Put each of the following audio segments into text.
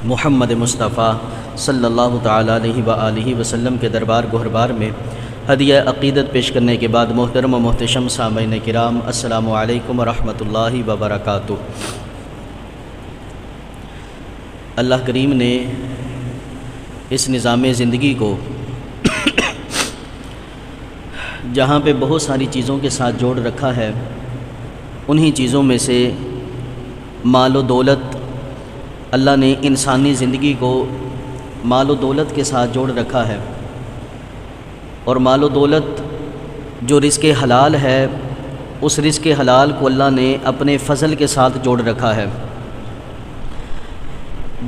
محمد مصطفیٰ صلی اللہ تعالیٰ علیہ وآلہ وسلم کے دربار گہربار میں ہدیہ عقیدت پیش کرنے کے بعد محترم و محتشم سامعین کرام، السلام علیکم ورحمۃ اللہ وبرکاتہ۔ اللہ کریم نے اس نظام زندگی کو جہاں پہ بہت ساری چیزوں کے ساتھ جوڑ رکھا ہے، انہی چیزوں میں سے مال و دولت، اللہ نے انسانی زندگی کو مال و دولت کے ساتھ جوڑ رکھا ہے، اور مال و دولت جو رزق حلال ہے، اس رزق حلال کو اللہ نے اپنے فضل کے ساتھ جوڑ رکھا ہے۔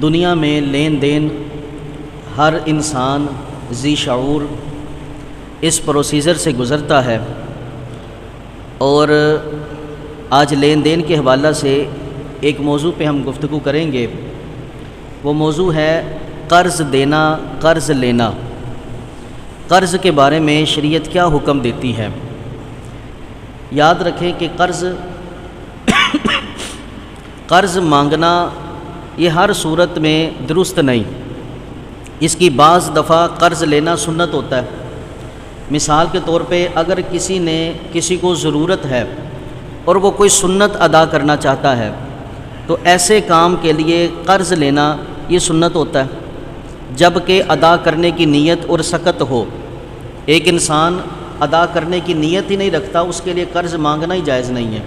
دنیا میں لین دین ہر انسان ذی شعور اس پروسیجر سے گزرتا ہے، اور آج لین دین کے حوالہ سے ایک موضوع پہ ہم گفتگو کریں گے۔ وہ موضوع ہے قرض دینا، قرض لینا۔ قرض کے بارے میں شریعت کیا حکم دیتی ہے؟ یاد رکھیں کہ قرض مانگنا یہ ہر صورت میں درست نہیں۔ اس کی بعض دفعہ قرض لینا سنت ہوتا ہے۔ مثال کے طور پہ اگر کسی کو ضرورت ہے اور وہ کوئی سنت ادا کرنا چاہتا ہے تو ایسے کام کے لیے قرض لینا یہ سنت ہوتا ہے، جب کہ ادا کرنے کی نیت اور سکت ہو۔ ایک انسان ادا کرنے کی نیت ہی نہیں رکھتا، اس کے لیے قرض مانگنا ہی جائز نہیں ہے۔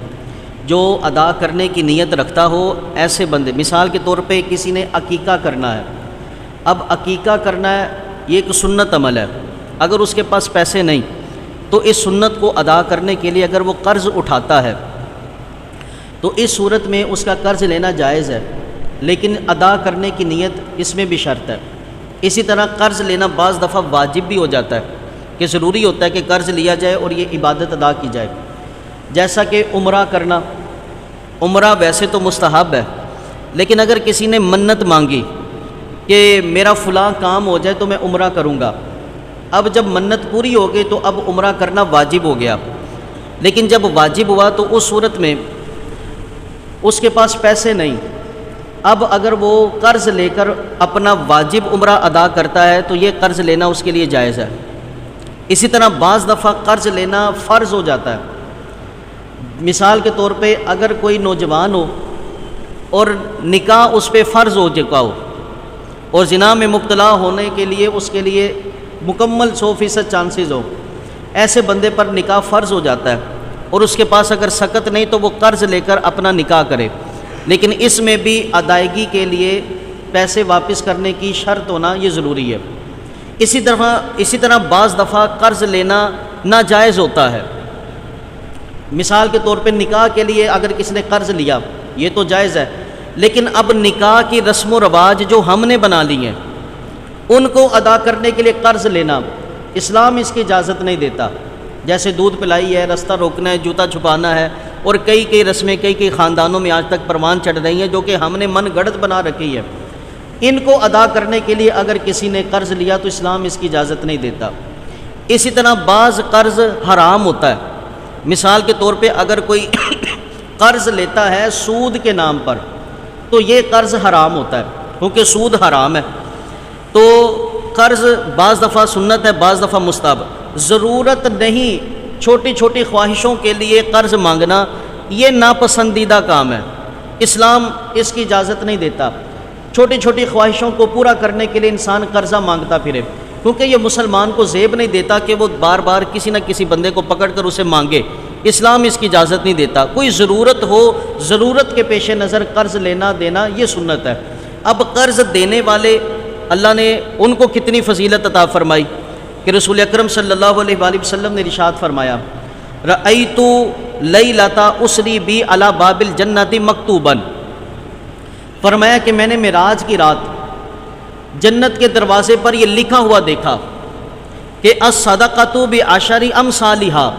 جو ادا کرنے کی نیت رکھتا ہو ایسے بندے، مثال کے طور پہ کسی نے عقیقہ کرنا ہے، اب عقیقہ کرنا ہے، یہ ایک سنت عمل ہے۔ اگر اس کے پاس پیسے نہیں تو اس سنت کو ادا کرنے کے لیے اگر وہ قرض اٹھاتا ہے تو اس صورت میں اس کا قرض لینا جائز ہے، لیکن ادا کرنے کی نیت اس میں بھی شرط ہے۔ اسی طرح قرض لینا بعض دفعہ واجب بھی ہو جاتا ہے کہ ضروری ہوتا ہے کہ قرض لیا جائے اور یہ عبادت ادا کی جائے، جیسا کہ عمرہ کرنا۔ عمرہ ویسے تو مستحب ہے، لیکن اگر کسی نے منت مانگی کہ میرا فلاں کام ہو جائے تو میں عمرہ کروں گا، اب جب منت پوری ہو گئی تو اب عمرہ کرنا واجب ہو گیا، لیکن جب واجب ہوا تو اس صورت میں اس کے پاس پیسے نہیں، اب اگر وہ قرض لے کر اپنا واجب عمرہ ادا کرتا ہے تو یہ قرض لینا اس کے لیے جائز ہے۔ اسی طرح بعض دفعہ قرض لینا فرض ہو جاتا ہے۔ مثال کے طور پہ اگر کوئی نوجوان ہو اور نکاح اس پہ فرض ہو چکا ہو اور زنا میں مبتلا ہونے کے لیے اس کے لیے مکمل 100% چانسز ہو، ایسے بندے پر نکاح فرض ہو جاتا ہے اور اس کے پاس اگر سکت نہیں تو وہ قرض لے کر اپنا نکاح کرے، لیکن اس میں بھی ادائیگی کے لیے پیسے واپس کرنے کی شرط ہونا یہ ضروری ہے۔ اسی طرح بعض دفعہ قرض لینا ناجائز ہوتا ہے۔ مثال کے طور پہ نکاح کے لیے اگر کسی نے قرض لیا یہ تو جائز ہے، لیکن اب نکاح کی رسم و رواج جو ہم نے بنا لی ہیں ان کو ادا کرنے کے لیے قرض لینا اسلام اس کی اجازت نہیں دیتا۔ جیسے دودھ پلائی ہے، رستہ روکنا ہے، جوتا چھپانا ہے، اور کئی رسمیں کئی خاندانوں میں آج تک پروان چڑھ رہی ہیں جو کہ ہم نے من گڑت بنا رکھی ہے۔ ان کو ادا کرنے کے لیے اگر کسی نے قرض لیا تو اسلام اس کی اجازت نہیں دیتا۔ اسی طرح بعض قرض حرام ہوتا ہے۔ مثال کے طور پہ اگر کوئی قرض لیتا ہے سود کے نام پر تو یہ قرض حرام ہوتا ہے، کیونکہ سود حرام ہے۔ تو قرض بعض دفعہ سنت ہے، بعض دفعہ مستحب۔ ضرورت نہیں، چھوٹی چھوٹی خواہشوں کے لیے قرض مانگنا یہ ناپسندیدہ کام ہے، اسلام اس کی اجازت نہیں دیتا۔ چھوٹی چھوٹی خواہشوں کو پورا کرنے کے لیے انسان قرضہ مانگتا پھرے، کیونکہ یہ مسلمان کو زیب نہیں دیتا کہ وہ بار بار کسی نہ کسی بندے کو پکڑ کر اسے مانگے، اسلام اس کی اجازت نہیں دیتا۔ کوئی ضرورت ہو، ضرورت کے پیش نظر قرض لینا دینا یہ سنت ہے۔ اب قرض دینے والے اللہ نے ان کو کتنی فضیلت عطا فرمائی کہ رسول اکرم صلی اللہ علیہ وآلہ وسلم نے ارشاد فرمایا، رأیت لیلۃ اسری بی علی باب الجنۃ مکتوبا، فرمایا کہ میں نے معراج کی رات جنت کے دروازے پر یہ لکھا ہوا دیکھا کہ الصدقۃ بعشر امثالھا،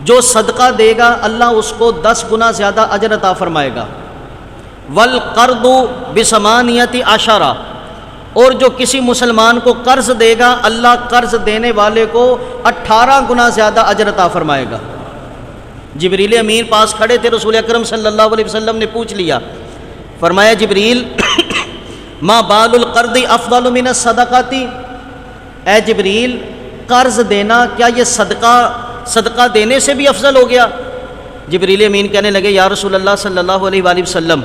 جو صدقہ دے گا اللہ اس کو 10 گنا زیادہ اجر عطا فرمائے گا، والقرض بثمانیۃ عشر، اور جو کسی مسلمان کو قرض دے گا اللہ قرض دینے والے کو 18 گنا زیادہ اجر عطا فرمائے گا۔ جبریل امین پاس کھڑے تھے، رسول اکرم صلی اللہ علیہ وسلم نے پوچھ لیا، فرمایا جبریل ما بال القرض افضل من الصدقات، اے جبریل قرض دینا کیا یہ صدقہ دینے سے بھی افضل ہو گیا؟ جبریل امین کہنے لگے یا رسول اللہ صلی اللہ علیہ وآلہ وسلم،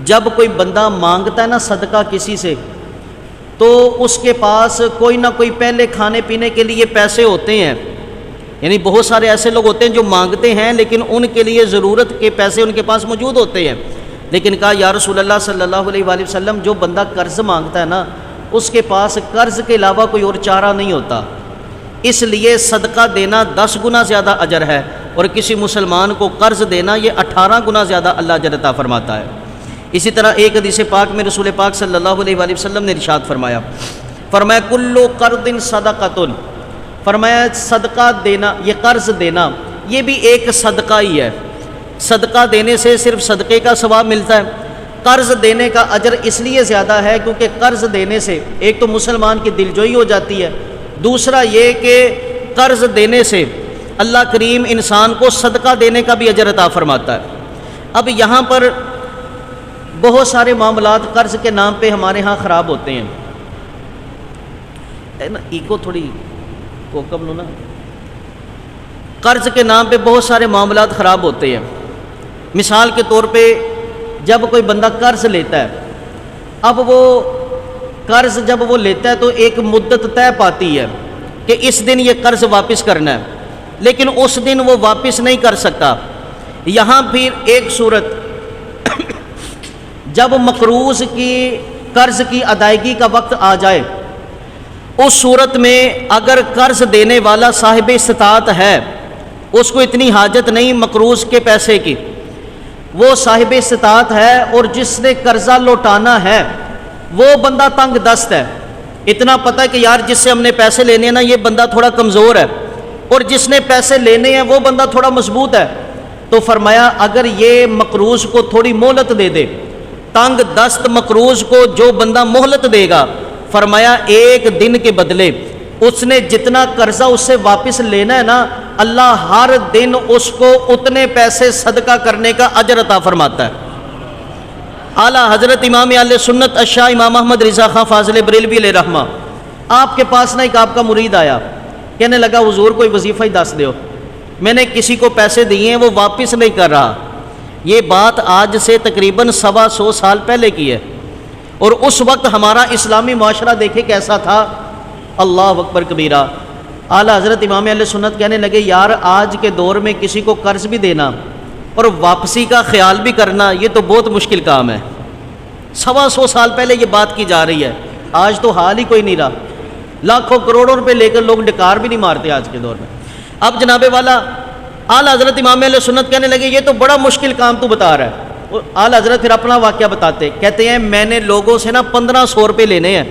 جب کوئی بندہ مانگتا ہے نا صدقہ کسی سے، تو اس کے پاس کوئی نہ کوئی پہلے کھانے پینے کے لیے پیسے ہوتے ہیں، یعنی بہت سارے ایسے لوگ ہوتے ہیں جو مانگتے ہیں لیکن ان کے لیے ضرورت کے پیسے ان کے پاس موجود ہوتے ہیں، لیکن کہا یا رسول اللہ صلی اللہ علیہ وآلہ وسلم جو بندہ قرض مانگتا ہے نا اس کے پاس قرض کے علاوہ کوئی اور چارہ نہیں ہوتا، اس لیے صدقہ دینا 10 گنا زیادہ اجر ہے، اور کسی مسلمان کو قرض دینا یہ 18 گنا زیادہ اللہ اجر عطا فرماتا ہے۔ اسی طرح ایک حدیث پاک میں رسول پاک صلی اللہ علیہ وآلہ وسلم نے ارشاد فرمایا کل قرض صدقۃ، فرمایا صدقہ دینا، یہ قرض دینا یہ بھی ایک صدقہ ہی ہے، صدقہ دینے سے صرف صدقے کا ثواب ملتا ہے، قرض دینے کا اجر اس لیے زیادہ ہے کیونکہ قرض دینے سے ایک تو مسلمان کی دلجوئی ہو جاتی ہے، دوسرا یہ کہ قرض دینے سے اللہ کریم انسان کو صدقہ دینے کا بھی اجر عطا فرماتا ہے۔ اب یہاں پر بہت سارے معاملات قرض کے نام پہ ہمارے ہاں خراب ہوتے ہیں، ایکو تھوڑی کوکم لو نا، قرض کے نام پہ بہت سارے معاملات خراب ہوتے ہیں۔ مثال کے طور پہ جب کوئی بندہ قرض لیتا ہے، اب وہ قرض جب وہ لیتا ہے تو ایک مدت طے پاتی ہے کہ اس دن یہ قرض واپس کرنا ہے، لیکن اس دن وہ واپس نہیں کر سکتا۔ یہاں پھر ایک صورت جب مقروض کی قرض کی ادائیگی کا وقت آ جائے، اس صورت میں اگر قرض دینے والا صاحب استطاعت ہے، اس کو اتنی حاجت نہیں مقروض کے پیسے کی، وہ صاحب استطاعت ہے اور جس نے قرضہ لوٹانا ہے وہ بندہ تنگ دست ہے، اتنا پتہ ہے کہ یار جس سے ہم نے پیسے لینے ہیں نا یہ بندہ تھوڑا کمزور ہے، اور جس نے پیسے لینے ہیں وہ بندہ تھوڑا مضبوط ہے، تو فرمایا اگر یہ مقروض کو تھوڑی مہلت دے دے، تنگ دست مقروض کو جو بندہ مہلت دے گا، فرمایا ایک دن کے بدلے اس نے جتنا قرضہ اس سے واپس لینا ہے نا، اللہ ہر دن اس کو اتنے پیسے صدقہ کرنے کا اجر عطا فرماتا ہے۔ اعلیٰ حضرت امام اہل سنت الشاہ امام احمد رضا خان فاضل بریلوی علیہ رحمہ، آپ کے پاس نہ ایک آپ کا مرید آیا، کہنے لگا حضور کوئی وظیفہ ہی دس دیو، میں نے کسی کو پیسے دیے ہیں وہ واپس نہیں کر رہا۔ یہ بات آج سے تقریباً 125 سال پہلے کی ہے، اور اس وقت ہمارا اسلامی معاشرہ دیکھے کیسا تھا، اللہ اکبر کبیرہ۔ اعلیٰ حضرت امام اہل سنت کہنے لگے یار آج کے دور میں کسی کو قرض بھی دینا اور واپسی کا خیال بھی کرنا یہ تو بہت مشکل کام ہے۔ 125 سال پہلے یہ بات کی جا رہی ہے، آج تو حال ہی کوئی نہیں رہا، لاکھوں کروڑوں روپے لے کر لوگ ڈکار بھی نہیں مارتے آج کے دور میں۔ اب جناب والا اعلیٰ حضرت امام اہل سنت کہنے لگے یہ تو بڑا مشکل کام تو بتا رہا ہے۔ اور اعلیٰ حضرت پھر اپنا واقعہ بتاتے، کہتے ہیں میں نے لوگوں سے نا 1500 روپے لینے ہیں،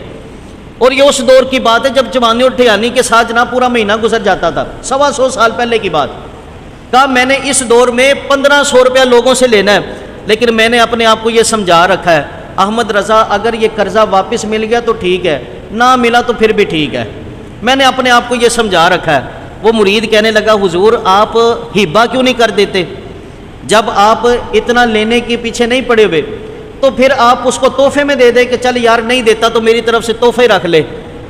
اور یہ اس دور کی بات ہے جب جوانی اور ٹھیانی کے ساتھ جناب پورا مہینہ گزر جاتا تھا، 125 سال پہلے کی بات۔ کہا میں نے اس دور میں 1500 روپیہ لوگوں سے لینا ہے، لیکن میں نے اپنے آپ کو یہ سمجھا رکھا ہے احمد رضا اگر یہ قرضہ واپس مل گیا تو ٹھیک ہے، نہ ملا تو پھر بھی ٹھیک ہے، میں نے اپنے آپ کو یہ سمجھا رکھا ہے۔ وہ مرید کہنے لگا حضور آپ ہبہ کیوں نہیں کر دیتے؟ جب آپ اتنا لینے کے پیچھے نہیں پڑے ہوئے تو پھر آپ اس کو تحفے میں دے دیں کہ چل یار نہیں دیتا تو میری طرف سے تحفے رکھ لے۔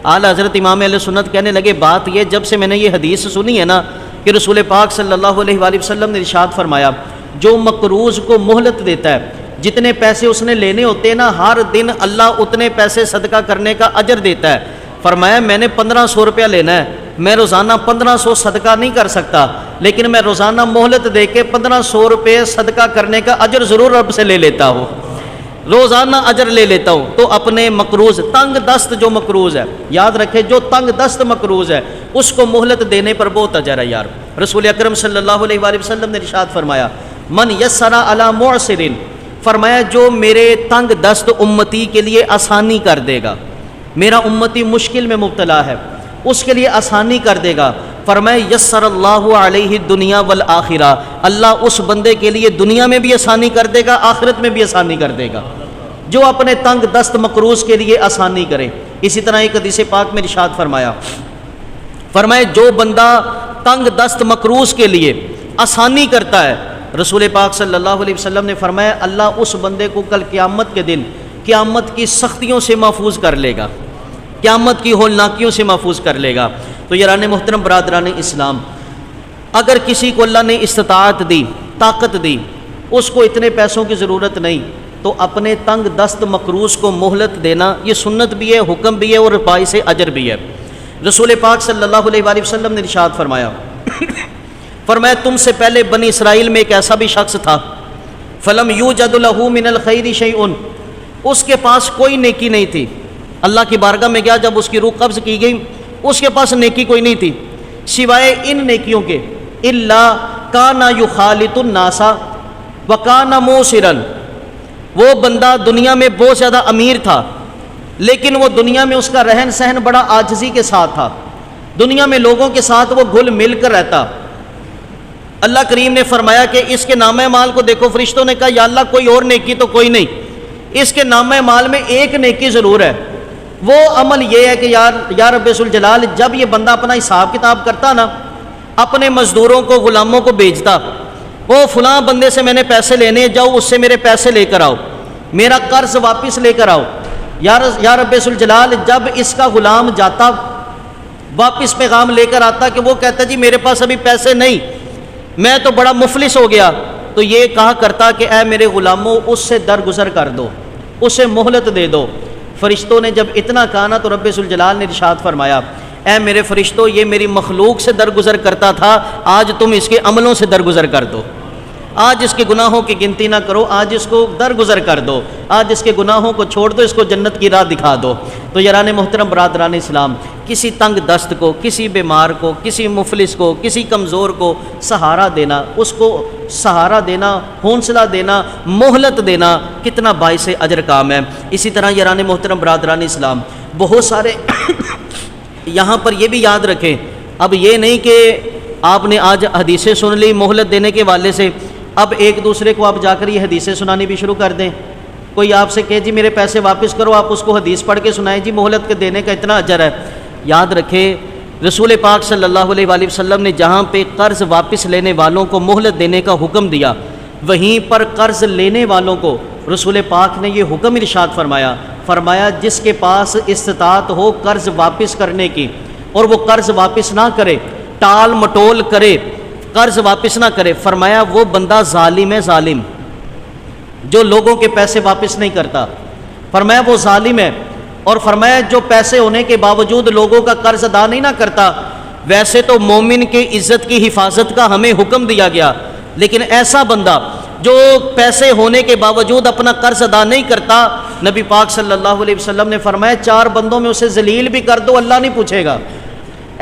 اعلیٰ حضرت امام اہل سنت کہنے لگے بات یہ جب سے میں نے یہ حدیث سنی ہے نا کہ رسول پاک صلی اللہ علیہ وآلہ وسلم نے ارشاد فرمایا جو مقروض کو مہلت دیتا ہے، جتنے پیسے اس نے لینے ہوتے ہیں نا ہر دن اللہ اتنے پیسے صدقہ کرنے کا اجر دیتا ہے۔ فرمایا میں نے 1500 روپیہ لینا ہے، میں روزانہ 1500 صدقہ نہیں کر سکتا، لیکن میں روزانہ مہلت دے کے 1500 روپے صدقہ کرنے کا اجر ضرور رب سے لے لیتا ہوں، روزانہ اجر لے لیتا ہوں۔ تو اپنے مقروض تنگ دست جو مقروض ہے، یاد رکھے جو تنگ دست مقروض ہے اس کو مہلت دینے پر بہت اجر ہے یار۔ رسول اکرم صلی اللہ علیہ وآلہ وسلم نے ارشاد فرمایا من یسر علی معسر، فرمایا جو میرے تنگ دست امتی کے لیے آسانی کر دے گا، میرا امتی مشکل میں مبتلا ہے اس کے لیے آسانی کر دے گا، فرمایا یسر اللہ علیہ دنیا والآخرہ، اللہ اس بندے کے لیے دنیا میں بھی آسانی کر دے گا آخرت میں بھی آسانی کر دے گا، جو اپنے تنگ دست مقروض کے لیے آسانی کرے۔ اسی طرح ایک حدیث پاک میں ارشاد فرمایا جو بندہ تنگ دست مقروض کے لیے آسانی کرتا ہے، رسول پاک صلی اللہ علیہ وسلم نے فرمایا اللہ اس بندے کو کل قیامت کے دن قیامت کی سختیوں سے محفوظ کر لے گا، قیامت کی ہولناکیوں سے محفوظ کر لے گا۔ تو یاران محترم برادران اسلام، اگر کسی کو اللہ نے استطاعت دی، طاقت دی، اس کو اتنے پیسوں کی ضرورت نہیں، تو اپنے تنگ دست مقروض کو مہلت دینا یہ سنت بھی ہے، حکم بھی ہے اور باعث اجر بھی ہے۔ رسول پاک صلی اللہ علیہ وآلہ وسلم نے ارشاد فرمایا تم سے پہلے بنی اسرائیل میں ایک ایسا بھی شخص تھا، فلم یوجد لہ من الخیر شیء، اس کے پاس کوئی نیکی نہیں تھی، اللہ کی بارگاہ میں گیا، جب اس کی روح قبض کی گئی اس کے پاس نیکی کوئی نہیں تھی سوائے ان نیکیوں کے، الا کان یخالط الناس وکان موسرا، وہ بندہ دنیا میں بہت زیادہ امیر تھا، لیکن وہ دنیا میں اس کا رہن سہن بڑا عاجزی کے ساتھ تھا، دنیا میں لوگوں کے ساتھ وہ گھل مل کر رہتا۔ اللہ کریم نے فرمایا کہ اس کے نامہ مال کو دیکھو، فرشتوں نے کہا یا اللہ کوئی اور نیکی تو کوئی نہیں، اس کے نامہ مال میں ایک نیکی ضرور ہے، وہ عمل یہ ہے کہ یا رب ذوالجلال، جب یہ بندہ اپنا حساب کتاب کرتا نا، اپنے مزدوروں کو غلاموں کو بھیجتا، وہ فلاں بندے سے میں نے پیسے لینے، جاؤ اس سے میرے پیسے لے کر آؤ، میرا قرض واپس لے کر آؤ، یا رب ذوالجلال جب اس کا غلام جاتا واپس پیغام لے کر آتا کہ وہ کہتا جی میرے پاس ابھی پیسے نہیں، میں تو بڑا مفلس ہو گیا، تو یہ کہا کرتا کہ اے میرے غلاموں اس سے درگزر کر دو، اسے مہلت دے دو۔ فرشتوں نے جب اتنا کہا نا تو رب ذوالجلال نے ارشاد فرمایا اے میرے فرشتوں، یہ میری مخلوق سے درگزر کرتا تھا، آج تم اس کے عملوں سے درگزر کر دو، آج اس کے گناہوں کی گنتی نہ کرو، آج اس کو درگزر کر دو، آج اس کے گناہوں کو چھوڑ دو، اس کو جنت کی راہ دکھا دو۔ تو یاران محترم برادران اسلام، کسی تنگ دست کو، کسی بیمار کو، کسی مفلس کو، کسی کمزور کو سہارا دینا، اس کو سہارا دینا، حوصلہ دینا، مہلت دینا کتنا باعث اجر کام ہے۔ اسی طرح یاران محترم برادران اسلام، بہت سارے یہاں پر یہ بھی یاد رکھیں، اب یہ نہیں کہ آپ نے آج حدیثیں سن لی مہلت دینے کے والے سے، اب ایک دوسرے کو آپ جا کر یہ حدیثیں سنانی بھی شروع کر دیں۔ کوئی آپ سے کہے جی میرے پیسے واپس کرو، آپ اس کو حدیث پڑھ کے سنائیں جی مہلت کے دینے کا اتنا اجر ہے۔ یاد رکھیں رسول پاک صلی اللہ علیہ وآلہ وسلم نے جہاں پہ قرض واپس لینے والوں کو مہلت دینے کا حکم دیا، وہیں پر قرض لینے والوں کو رسول پاک نے یہ حکم ارشاد فرمایا جس کے پاس استطاعت ہو قرض واپس کرنے کی اور وہ قرض واپس نہ کرے، ٹال مٹول کرے، قرض واپس نہ کرے، فرمایا وہ بندہ ظالم ہے، ظالم جو لوگوں کے پیسے واپس نہیں کرتا، فرمایا وہ ظالم ہے۔ اور فرمایا جو پیسے ہونے کے باوجود لوگوں کا قرض ادا نہیں نہ کرتا، ویسے تو مومن کی عزت کی حفاظت کا ہمیں حکم دیا گیا، لیکن ایسا بندہ جو پیسے ہونے کے باوجود اپنا قرض ادا نہیں کرتا، نبی پاک صلی اللہ علیہ وسلم نے فرمایا 4 بندوں میں اسے ذلیل بھی کر دو اللہ نہیں پوچھے گا۔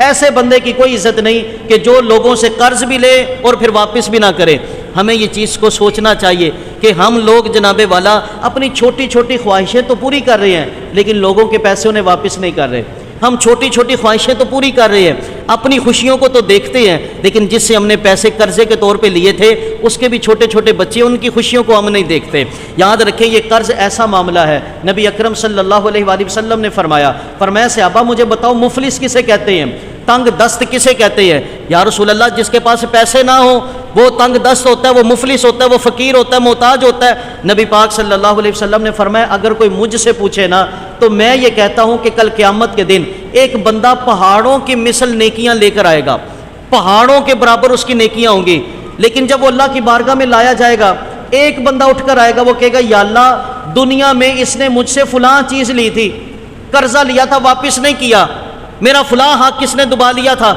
ایسے بندے کی کوئی عزت نہیں کہ جو لوگوں سے قرض بھی لے اور پھر واپس بھی نہ کرے۔ ہمیں یہ چیز کو سوچنا چاہیے کہ ہم لوگ جناب والا اپنی چھوٹی چھوٹی خواہشیں تو پوری کر رہے ہیں، لیکن لوگوں کے پیسے انہیں واپس نہیں کر رہے۔ ہم چھوٹی چھوٹی خواہشیں تو پوری کر رہے ہیں، اپنی خوشیوں کو تو دیکھتے ہیں، لیکن جس سے ہم نے پیسے قرضے کے طور پہ لیے تھے اس کے بھی چھوٹے چھوٹے بچے، ان کی خوشیوں کو ہم نہیں دیکھتے۔ یاد رکھیں یہ قرض ایسا معاملہ ہے، نبی اکرم صلی اللہ علیہ وآلہ وسلم نے فرمایا صحابہ مجھے بتاؤ مفلس کسے کہتے ہیں، تنگ دست کسے کہتے ہیں؟ یا رسول اللہ جس کے پاس پیسے نہ ہو وہ تنگ دست ہوتا ہے، وہ مفلس ہوتا ہے، وہ فقیر ہوتا ہے، محتاج ہوتا ہے۔ نبی پاک صلی اللہ علیہ وسلم نے فرمایا اگر کوئی مجھ سے پوچھے نا تو میں یہ کہتا ہوں کہ کل قیامت کے دن ایک بندہ پہاڑوں کی مثل نیکیاں لے کر آئے گا، پہاڑوں کے برابر اس کی نیکیاں ہوں گی، لیکن جب وہ اللہ کی بارگاہ میں لایا جائے گا ایک بندہ اٹھ کر آئے گا، وہ کہے گا یا اللہ دنیا میں اس نے مجھ سے فلاں چیز لی تھی، قرضہ لیا تھا واپس نہیں کیا، میرا فلاں حق کس نے دبا لیا تھا۔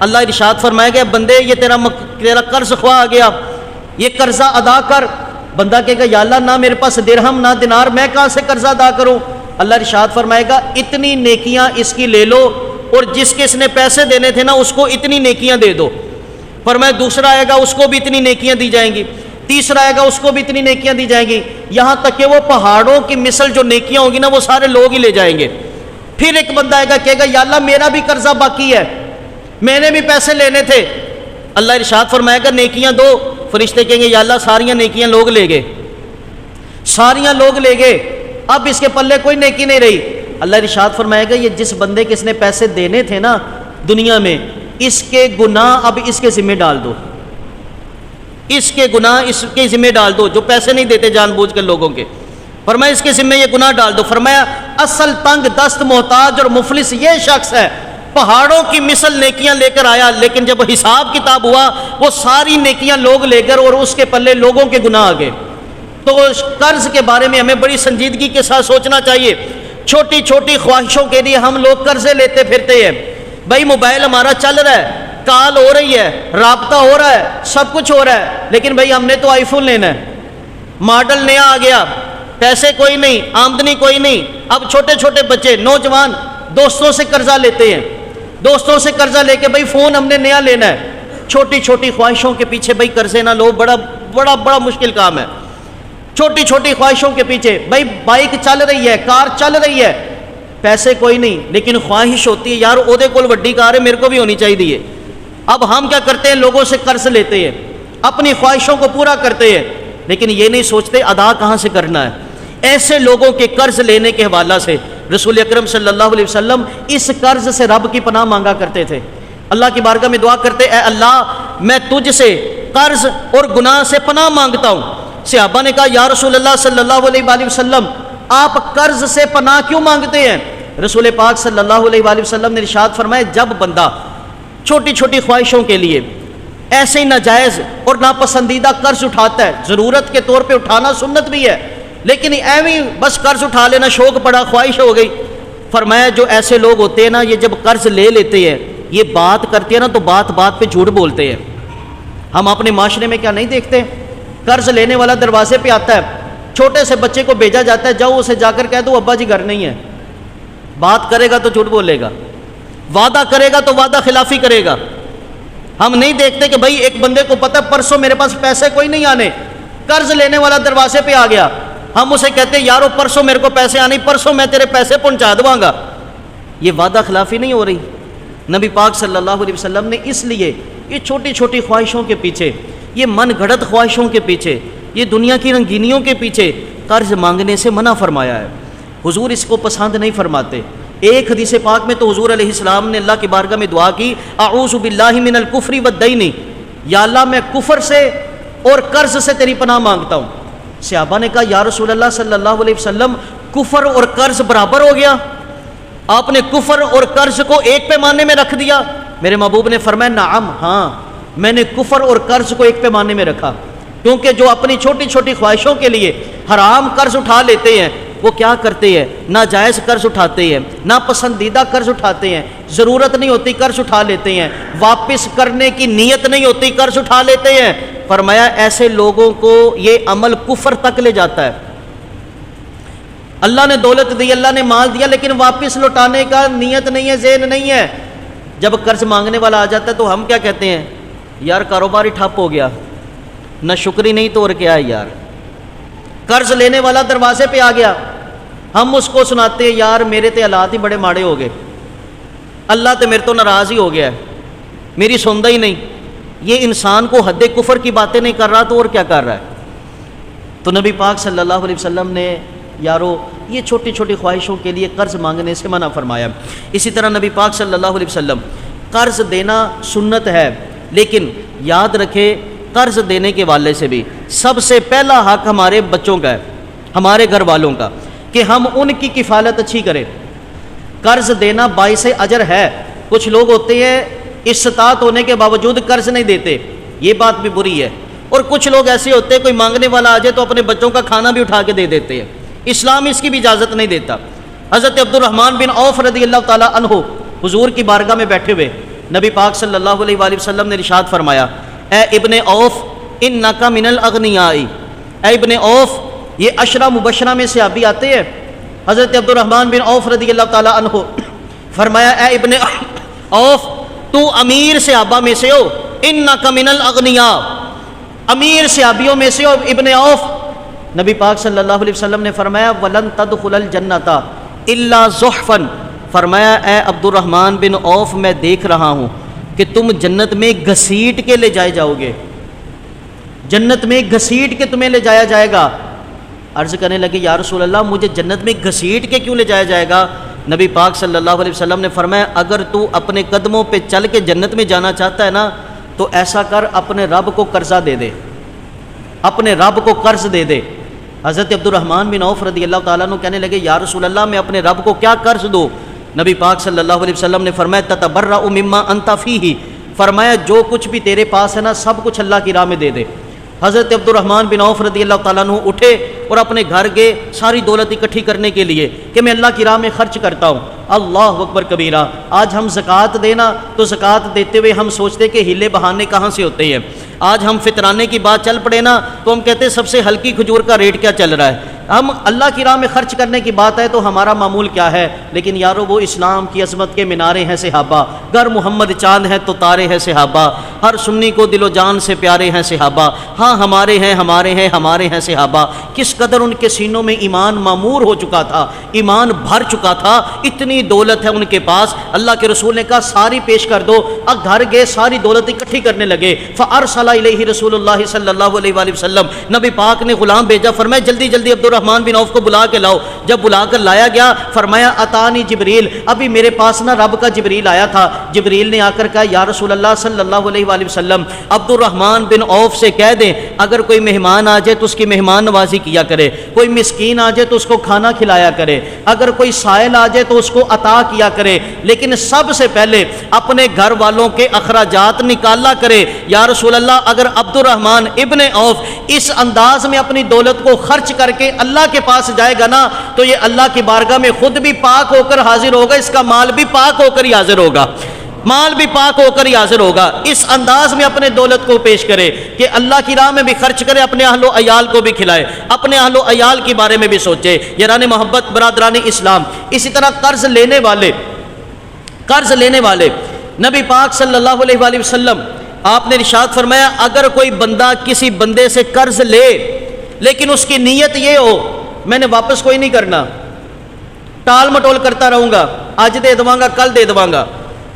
اللہ ارشاد فرمائے گا بندے یہ تیرا قرض خواہ آ گیا، یہ قرضہ ادا کر۔ بندہ کہے گا یا اللہ نہ میرے پاس درہم نہ دینار، میں کہاں سے قرضہ ادا کروں؟ اللہ ارشاد فرمائے گا اتنی نیکیاں اس کی لے لو اور جس کے اس نے پیسے دینے تھے نا اس کو اتنی نیکیاں دے دو۔ فرمایا دوسرا آئے گا اس کو بھی اتنی نیکیاں دی جائیں گی، تیسرا آئے گا اس کو بھی اتنی نیکیاں دی جائیں گی، یہاں تک کہ وہ پہاڑوں کی مثل جو نیکیاں ہوں گی نا وہ سارے لوگ ہی لے جائیں گے۔ پھر ایک بندہ آئے گا کہے گا یا اللہ میرا بھی قرضہ باقی ہے، میں نے بھی پیسے لینے تھے۔ اللہ ارشاد فرمائے گا نیکیاں دو۔ فرشتے کہیں گے یا اللہ ساریاں نیکیاں لوگ لے گئے، ساریاں لوگ لے گئے، اب اس کے پلے کوئی نیکی نہیں رہی۔ اللہ ارشاد فرمائے گا یہ جس بندے کے اس نے پیسے دینے تھے نا دنیا میں، اس کے گناہ اب اس کے ذمہ ڈال دو، اس کے گناہ اس کے ذمہ ڈال دو، جو پیسے نہیں دیتے جان بوجھ کر لوگوں کے۔ فرمایا اس کے ذمہ یہ گناہ ڈال دو. فرمایا اصل تنگ دست محتاج اور مفلس یہ شخص ہے، پہاڑوں کی مثل نیکیاں لے کر آیا، لیکن جب حساب کتاب ہوا وہ ساری نیکیاں لوگ لے کر اور اس کے پلے لوگوں کے گناہ آ گئے. تو قرض کے بارے میں ہمیں بڑی سنجیدگی کے ساتھ سوچنا چاہیے. چھوٹی چھوٹی خواہشوں کے لیے ہم لوگ قرضے لیتے پھرتے ہیں. بھائی موبائل ہمارا چل رہا ہے، کال ہو رہی ہے، رابطہ ہو رہا ہے، سب کچھ ہو رہا ہے، لیکن بھائی ہم نے تو آئی فون لینا ہے، ماڈل نیا آ گیا، پیسے کوئی نہیں، آمدنی کوئی نہیں. اب چھوٹے چھوٹے بچے نوجوان دوستوں سے قرضہ لیتے ہیں، دوستوں سے قرضہ لے کے بھائی فون ہم نے نیا لینا ہے. چھوٹی چھوٹی خواہشوں کے پیچھے بھائی قرضے نہ لو، بڑا بڑا بڑا مشکل کام ہے. چھوٹی چھوٹی خواہشوں کے پیچھے بھائی بائک چل رہی ہے، کار چل رہی ہے، پیسے کوئی نہیں، لیکن خواہش ہوتی ہے یار اودے کول وڈی کار ہے، میرے کو بھی ہونی چاہیے. اب ہم کیا کرتے ہیں؟ لوگوں سے قرض لیتے ہیں، اپنی خواہشوں کو پورا کرتے ہیں، لیکن یہ نہیں سوچتے ادا کہاں سے کرنا ہے. ایسے لوگوں کے قرض لینے کے حوالہ سے رسول اکرم صلی اللہ علیہ وسلم اس قرض سے رب کی پناہ مانگا کرتے تھے. اللہ کی بارگاہ میں دعا کرتے، اے اللہ میں تجھ سے قرض اور گناہ سے پناہ مانگتا ہوں. صحابہ نے کہا یا رسول اللہ صلی اللہ علیہ وآلہ وسلم آپ قرض سے پناہ کیوں مانگتے ہیں؟ رسول پاک صلی اللہ علیہ وآلہ وسلم نے ارشاد فرمایا جب بندہ چھوٹی چھوٹی خواہشوں کے لیے ایسے ہی ناجائز اور ناپسندیدہ قرض اٹھاتا ہے، ضرورت کے طور پہ اٹھانا سنت بھی ہے، لیکن ایویں بس قرض اٹھا لینا شوق پڑا، خواہش ہو گئی. فرمایا جو ایسے لوگ ہوتے ہیں نا، یہ جب قرض لے لیتے ہیں، یہ بات کرتے ہیں نا تو بات بات پہ جھوٹ بولتے ہیں. ہم اپنے معاشرے میں کیا نہیں دیکھتے؟ قرض لینے والا دروازے پہ آتا ہے، چھوٹے سے بچے کو بھیجا جاتا ہے جاؤ اسے جا کر کہہ دو ابا جی گھر نہیں ہے. بات کرے گا تو جھوٹ بولے گا، وعدہ کرے گا تو وعدہ خلافی کرے گا. ہم نہیں دیکھتے کہ بھائی ایک بندے کو پتہ پرسوں میرے پاس پیسے کوئی نہیں آنے، قرض لینے والا دروازے پہ آ گیا، ہم اسے کہتے ہیں یارو پرسوں میرے کو پیسے آنے، پرسوں میں تیرے پیسے پہنچا دوں گا. یہ وعدہ خلافی نہیں ہو رہی؟ نبی پاک صلی اللہ علیہ وسلم نے اس لیے یہ چھوٹی چھوٹی خواہشوں کے پیچھے، یہ من گھڑت خواہشوں کے پیچھے، یہ دنیا کی رنگینیوں کے پیچھے قرض مانگنے سے منع فرمایا ہے. حضور اس کو پسند نہیں فرماتے. ایک حدیث پاک میں تو حضور علیہ السلام نے اللہ کی بارگاہ میں دعا کی اعوذ باللہ من الکفر والدین، یا اللہ میں کفر سے اور قرض سے تیری پناہ مانگتا ہوں. صحابہ نے کہا یا رسول اللہ صلی اللہ علیہ وسلم کفر اور قرض برابر ہو گیا؟ آپ نے کفر اور قرض کو ایک پیمانے میں رکھ دیا؟ میرے محبوب نے فرمایا نعم، ہاں میں نے کفر اور قرض کو ایک پیمانے میں رکھا، کیونکہ جو اپنی چھوٹی چھوٹی خواہشوں کے لیے حرام قرض اٹھا لیتے ہیں وہ کیا کرتے ہیں؟ ناجائز قرض اٹھاتے ہیں، ناپسندیدہ قرض اٹھاتے ہیں، ضرورت نہیں ہوتی قرض اٹھا لیتے ہیں، واپس کرنے کی نیت نہیں ہوتی قرض اٹھا لیتے ہیں. فرمایا ایسے لوگوں کو یہ عمل کفر تک لے جاتا ہے. اللہ نے دولت دی، اللہ نے مال دیا، لیکن واپس لوٹانے کا نیت نہیں ہے، ذہن نہیں ہے. جب قرض مانگنے والا آ جاتا ہے تو ہم کیا کہتے ہیں؟ یار کاروبار ہی ٹھپ ہو گیا، نہ شکری نہیں تو اور کیا ہے یار. قرض لینے والا دروازے پہ آ گیا، ہم اس کو سناتے ہیں یار میرے تے حالات ہی بڑے ماڑے ہو گئے، اللہ تے میرے تو ناراض ہی ہو گیا ہے، میری سندا ہی نہیں. یہ انسان کو حد کفر کی باتیں نہیں کر رہا تو اور کیا کر رہا ہے؟ تو نبی پاک صلی اللہ علیہ وسلم نے یارو یہ چھوٹی چھوٹی خواہشوں کے لیے قرض مانگنے سے منع فرمایا. اسی طرح نبی پاک صلی اللہ علیہ وسلم قرض دینا سنت ہے، لیکن یاد رکھے قرض دینے کے والے سے بھی سب سے پہلا حق ہمارے بچوں کا ہے، ہمارے گھر والوں کا، کہ ہم ان کی کفالت اچھی کریں. قرض دینا باعث اجر ہے. کچھ لوگ ہوتے ہیں استطاعت ہونے کے باوجود قرض نہیں دیتے، یہ بات بھی بری ہے. اور کچھ لوگ ایسے ہوتے ہیں کوئی مانگنے والا آ جائے تو اپنے بچوں کا کھانا بھی اٹھا کے دے دیتے ہیں. اسلام اس کی بھی اجازت نہیں دیتا. حضرت عبد الرحمن بن عوف رضی اللہ تعالیٰ عنہ حضور کی بارگاہ میں بیٹھے ہوئے نبی پاک صلی اللہ علیہ وآلہ وسلم نے ارشاد فرمایا اے ابن عوف انک من الاغنیاء. اے ابن عوف، یہ عشرہ مبشرہ میں صحابی آتے ہیں. حضرت عبد الرحمن بن عوف رضی اللہ تعالیٰ عنہ فرمایا اے ابن عوف تو امیر صحابہ میں سے ہو، انک من الاغنیاء، امیر صحابیوں میں سے ہو ابن عوف. نبی پاک صلی اللہ علیہ وسلم نے فرمایا ولن تدخل الجنۃ الا زحفا. فرمایا اے عبد الرحمن بن عوف میں دیکھ رہا ہوں کہ تم جنت میں گھسیٹ کے لے جائے جاؤ گے، جنت میں گھسیٹ کے تمہیں لے جایا جائے گا. عرض کرنے لگے یا رسول اللہ مجھے جنت میں گھسیٹ کے کیوں لے جایا جائے گا؟ نبی پاک صلی اللہ علیہ وسلم نے فرمایا اگر تو اپنے قدموں پہ چل کے جنت میں جانا چاہتا ہے نا تو ایسا کر، اپنے رب کو قرضہ دے دے، اپنے رب کو قرض دے دے. حضرت عبد الرحمن بن عوف رضی اللہ تعالیٰ عنہ کہنے لگے یا رسول اللہ میں اپنے رب کو کیا قرض دوں؟ نبی پاک صلی اللہ علیہ وسلم نے فرمایا تتبرأ مما انت فیہ، فرمایا جو کچھ بھی تیرے پاس ہے نا سب کچھ اللہ کی راہ میں دے دے۔ حضرت عبد الرحمن بن عوف رضی اللہ تعالیٰ عنہ اٹھے اور اپنے گھر گئے ساری دولت اکٹھی کرنے کے لیے کہ میں اللہ کی راہ میں خرچ کرتا ہوں۔ اللہ اکبر کبیرہ، آج ہم زکوٰۃ دینا تو زکوٰۃ دیتے ہوئے ہم سوچتے کہ ہیلے بہانے کہاں سے ہوتے ہیں۔ آج ہم فطرانے کی بات چل پڑے نا تو ہم کہتے ہیں سب سے ہلکی کھجور کا ریٹ کیا چل رہا ہے۔ ہم اللہ کی راہ میں خرچ کرنے کی بات ہے تو ہمارا معمول کیا ہے؟ لیکن یارو وہ اسلام کی عظمت کے مینارے ہیں صحابہ، گر محمد چاند ہیں تو تارے ہیں صحابہ، ہر سنی کو دل و جان سے پیارے ہیں صحابہ، ہاں ہمارے ہیں ہمارے ہیں ہمارے ہیں صحابہ۔ کس قدر ان کے سینوں میں ایمان معمور ہو چکا تھا، ایمان بھر چکا تھا، اتنی دولت ہے ان کے پاس۔ اللہ کے رسول نے کہا ساری پیش کر دو، اب گھر گئے ساری دولت اکٹھی کرنے لگے۔ فارسل الیہ رسول اللہ صلی اللہ علیہ وآلہ وسلم، نبی پاک نے غلام بھیجا، فرمایا جلدی جلدی عبد الرحمن بن عوف کو بلا کے لاؤ۔ جب بلا کر لایا گیا فرمایا اتانی جبریل، ابھی میرے پاس نا رب کا جبریل آیا تھا۔ جبریل نے آ کر کہا یا رسول اللہ صلی اللہ علیہ وآلہ وسلم عبد الرحمن بن عوف سے کہہ دیں اگر کوئی مہمان آ جائے تو اس کی مہمان نوازی کیا کرے، کوئی مسکین آ جائے تو اس کو کھانا کھلایا کرے، اگر کوئی سائل آ جائے تو اس کو عطا کیا کرے، لیکن سب سے پہلے اپنے گھر والوں کے اخراجات نکالا کرے۔ یا رسول اللہ اگر عبد الرحمن ابن عوف اس انداز میں اپنی دولت کو خرچ کر کے اللہ کے پاس جائے گا نا تو یہ اللہ کی بارگاہ میں خود بھی پاک ہو کر حاضر ہوگا، اس کا مال بھی پاک ہو کر ہی حاضر ہوگا، مال بھی پاک ہو کر ہی حاضر ہوگا۔ اس انداز میں اپنے دولت کو پیش کرے کہ اللہ کی راہ میں بھی خرچ کرے، اپنے اہل و عیال کو بھی کھلائے، اپنے اہل و عیال کے بارے میں بھی سوچے۔ یاران محبت برادران اسلام، اسی طرح قرض لینے والے نبی پاک صلی اللہ علیہ وآلہ وسلم آپ نے ارشاد فرمایا اگر کوئی بندہ کسی بندے سے قرض لے لیکن اس کی نیت یہ ہو میں نے واپس کوئی نہیں کرنا، ٹال مٹول کرتا رہوں گا، آج دے دوں گا کل دے دوں گا،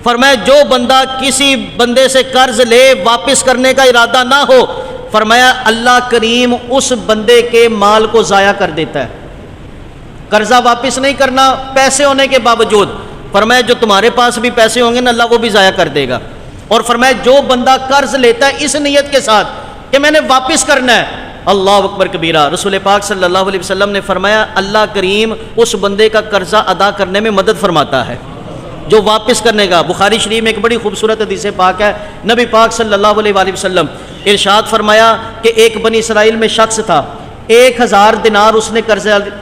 فرمایا جو بندہ کسی بندے سے قرض لے واپس کرنے کا ارادہ نہ ہو، فرمایا اللہ کریم اس بندے کے مال کو ضائع کر دیتا ہے۔ قرضہ واپس نہیں کرنا پیسے ہونے کے باوجود، فرمایا جو تمہارے پاس بھی پیسے ہوں گے نا اللہ وہ بھی ضائع کر دے گا۔ اور فرمایا جو بندہ قرض لیتا ہے اس نیت کے ساتھ کہ میں نے واپس کرنا ہے، اللہ اکبر کبیرہ، رسول پاک صلی اللہ علیہ وسلم نے فرمایا اللہ کریم اس بندے کا قرضہ ادا کرنے میں مدد فرماتا ہے جو واپس کرنے کا۔ بخاری شریف میں ایک بڑی خوبصورت حدیث پاک ہے، نبی پاک صلی اللہ علیہ وآلہ وسلم ارشاد فرمایا کہ ایک بنی اسرائیل میں شخص تھا، 1000 دینار اس نے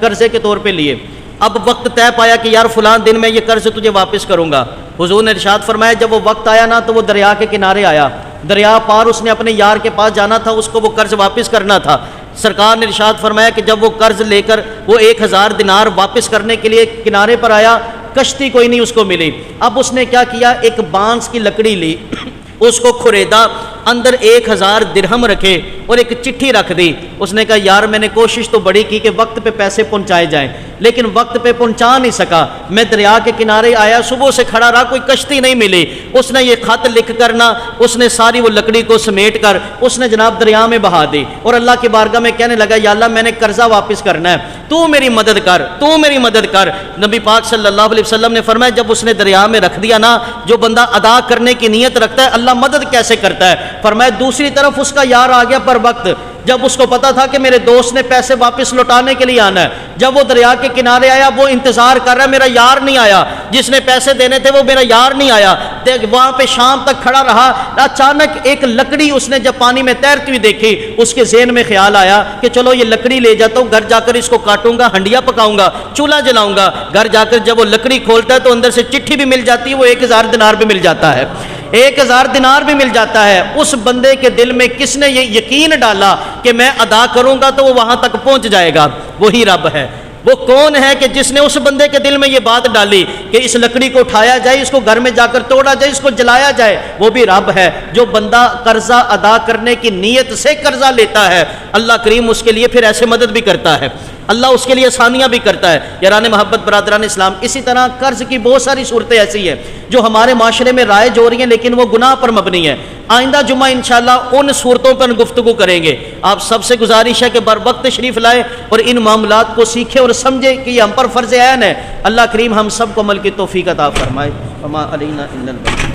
قرضے کے طور پہ لیے۔ اب وقت طے پایا کہ یار فلاں دن میں یہ قرض تجھے واپس کروں گا۔ حضور نے ارشاد فرمایا جب وہ وقت آیا نا تو وہ دریا کے کنارے آیا، دریا پار اس نے اپنے یار کے پاس جانا تھا، اس کو وہ قرض واپس کرنا تھا۔ سرکار نے ارشاد فرمایا کہ جب وہ قرض لے کر وہ 1000 دینار واپس کرنے کے لیے کنارے پر آیا، کشتی کوئی نہیں اس کو ملی۔ اب اس نے کیا کیا، ایک بانس کی لکڑی لی، اس کو کھریدا، اندر 1000 درہم رکھے اور ایک چٹھی رکھ دی۔ اس نے کہا یار میں نے کوشش تو بڑی کی کہ وقت پہ پیسے پہنچائے جائیں لیکن وقت پہ پہنچا نہیں سکا، میں دریا کے کنارے آیا، صبح سے کھڑا رہا، کوئی کشتی نہیں ملی۔ اس نے یہ خط لکھ کرنا، اس نے ساری وہ لکڑی کو سمیٹ کر اس نے جناب دریا میں بہا دی اور اللہ کی بارگاہ میں کہنے لگا یا اللہ میں نے قرضہ واپس کرنا ہے، تو میری مدد کر، تو میری مدد کر۔ نبی پاک صلی اللہ علیہ وسلم نے فرمایا جب اس نے دریا میں رکھ دیا نا، جو بندہ ادا کرنے کی نیت رکھتا ہے اللہ مدد کیسے کرتا ہے۔ فرمایا دوسری طرف اس کا یار آ گیا پر وقت، جب اس کو پتا تھا کہ میرے دوست نے پیسے واپس لوٹانے کے لیے آنا ہے، جب وہ دریا کے کنارے آیا وہ انتظار کر رہا ہے میرا یار نہیں آیا، جس نے پیسے دینے تھے وہ میرا یار نہیں آیا، وہاں پہ شام تک کھڑا رہا۔ اچانک ایک لکڑی اس نے جب پانی میں تیرتی ہوئی دیکھی، اس کے ذہن میں خیال آیا کہ چلو یہ لکڑی لے جاتا ہوں، گھر جا کر اس کو کاٹوں گا، ہنڈیا پکاؤں گا، چولہا جلاؤں گا۔ گھر جا کر جب وہ لکڑی کھولتا ہے تو اندر سے چٹھی بھی مل جاتی ہے، وہ 1000 دینار بھی مل جاتا ہے، 1000 دینار بھی مل جاتا ہے۔ اس بندے کے دل میں کس نے یہ یقین ڈالا کہ میں ادا کروں گا تو وہ وہاں تک پہنچ جائے گا، وہی رب ہے۔ وہ کون ہے کہ جس نے اس بندے کے دل میں یہ بات ڈالی کہ اس لکڑی کو اٹھایا جائے، اس کو گھر میں جا کر توڑا جائے، اس کو جلایا جائے؟ وہ بھی رب ہے۔ جو بندہ قرضہ ادا کرنے کی نیت سے قرضہ لیتا ہے اللہ کریم اس کے لیے پھر ایسے مدد بھی کرتا ہے، اللہ اس کے لیے آسانیاں بھی کرتا ہے۔ یاران محبت برادران اسلام، اسی طرح قرض کی بہت ساری صورتیں ایسی ہیں جو ہمارے معاشرے میں رائج ہو رہی ہیں لیکن وہ گناہ پر مبنی ہے۔ آئندہ جمعہ انشاءاللہ ان صورتوں پر گفتگو کریں گے۔ آپ سب سے گزارش ہے کہ بر وقت تشریف لائے اور ان معاملات کو سیکھیں اور سمجھیں کہ یہ ہم پر فرض عین ہے۔ اللہ کریم ہم سب کو عمل کی توفیق عطا فرمائے۔ وما علینا الا البلاغ۔